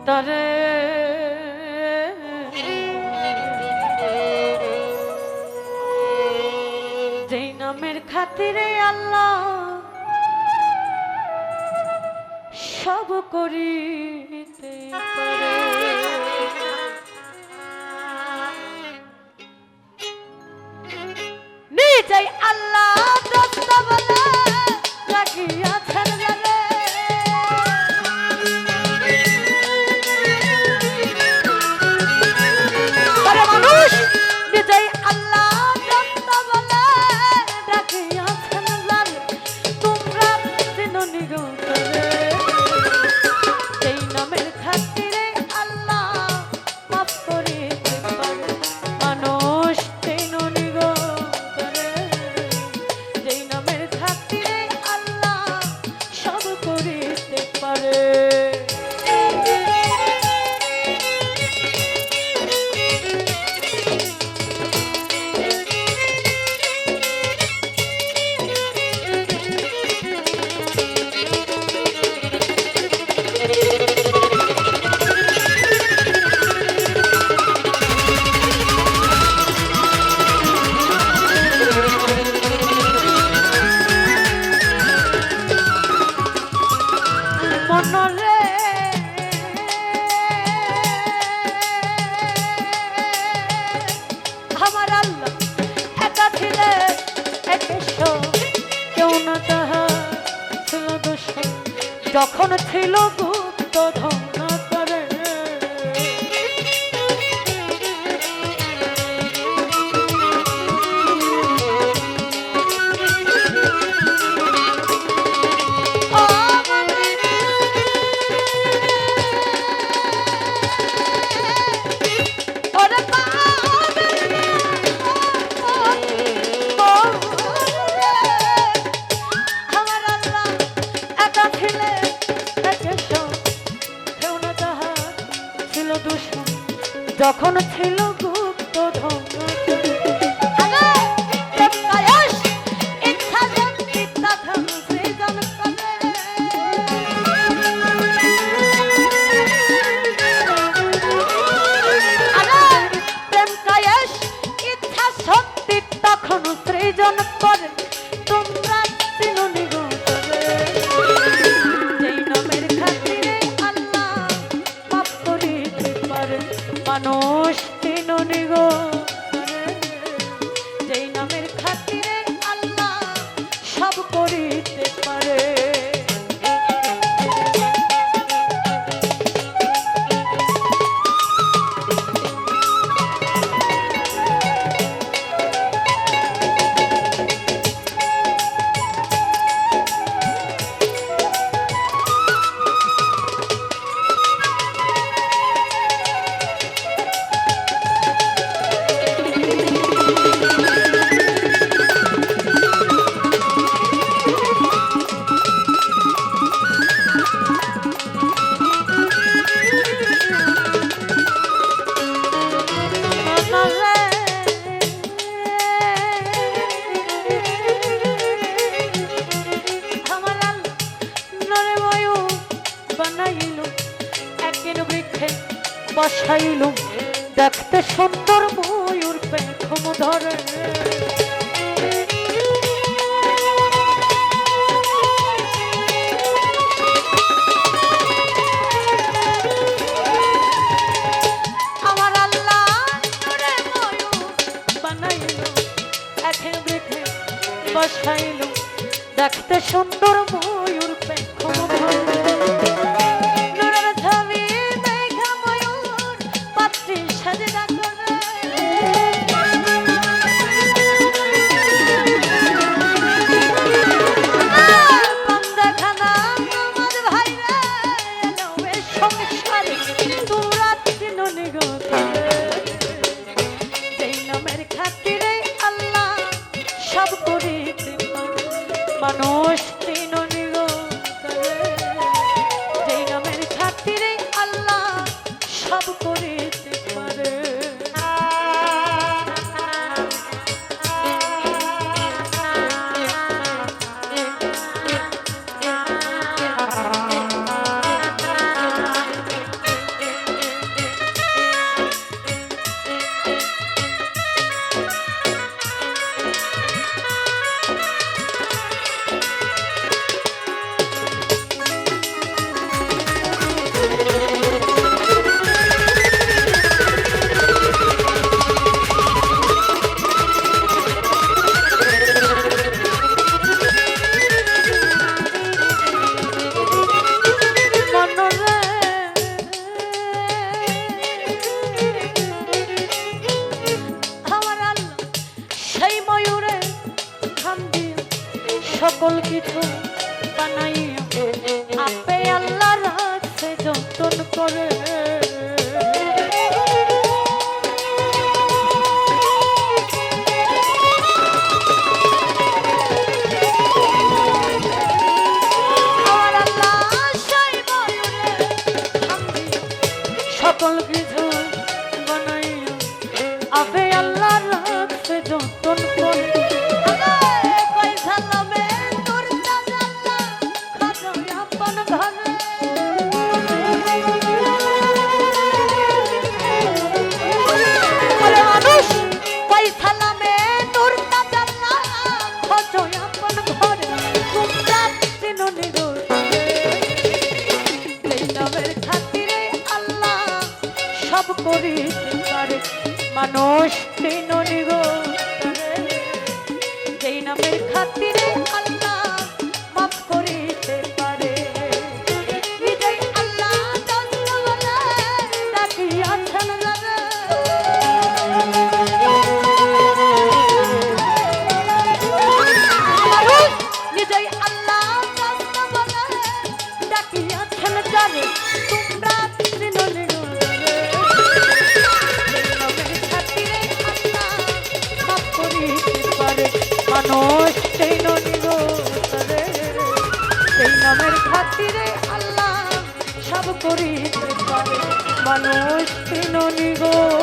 তরে যেই নামের খাতিরে আল্লাহ সব করিতে পারে। নিজেই আল্লাহ দস্ত বলে রাখিয়াছেন জানে। আরে মানুষ নিজেই আল্লাহ দস্ত বলে রাখিয়াছেন জানে। তোমরা চিনো নিগন্তরে যেই নামের খাতিরে আল্লাহ মাফ করিতে পারে। মানুষ চিনো নিগন্তরে যেই নামের খাতিরে আল্লাহ সব করিতে পারে। মনরে আমার আল্লাহ একা ছিলে একেশ কেউ না তাহা ছিল দোষ যখন ছিল গুপ্ত ধন করে। যখন ছিল গুপ্ত ধন তখন সৃজন করে। তোমরা চিনো নিগন্তরে যেই নামের খাতিরে আল্লাহ মাফ করিতে পারে। মানুষ চিনো নিগন্তরে যেই নামের খাতিরে আল্লাহ সব করিতে পারে। বসাইল দেখতে সুন্দর ময়ূর পেখম ধরে। আমার আল্লাহ ময়ূর বানাইল একের বৃক্ষে বসাইল দেখতে সুন্দর ময়ূর পেখম ধরে। মানুষ চিনো নিগন্তরে যেই নামের খাতিরে আল্লাহ সব করিতে পারে। কিছু বানাইয়া আপে আল্লাহ রাখছে যতন করে। আমার আল্লাহ সেই ময়ূরে আমি সকল কিছু বানাইয়া আপে আল্লাহ রাখছে যতন করে। সব করিতে পারে মানুষ তিন নিগরে, যেই নামের খাতিরে আল্লাহ মাফ করিতে পারে। নিজেই আল্লাহ দস্ত বলে ডাকিয়াছেন যারে, মানুষ নিজেই আল্লাহ দস্ত বলে ডাকিয়াছেন যারে, তোমরা তিন নিগরে মানুষ সেই নিগরে, সেই নামের খাতিরে আল্লাহ সব করিতে পারে মানুষ সেই নিগরে।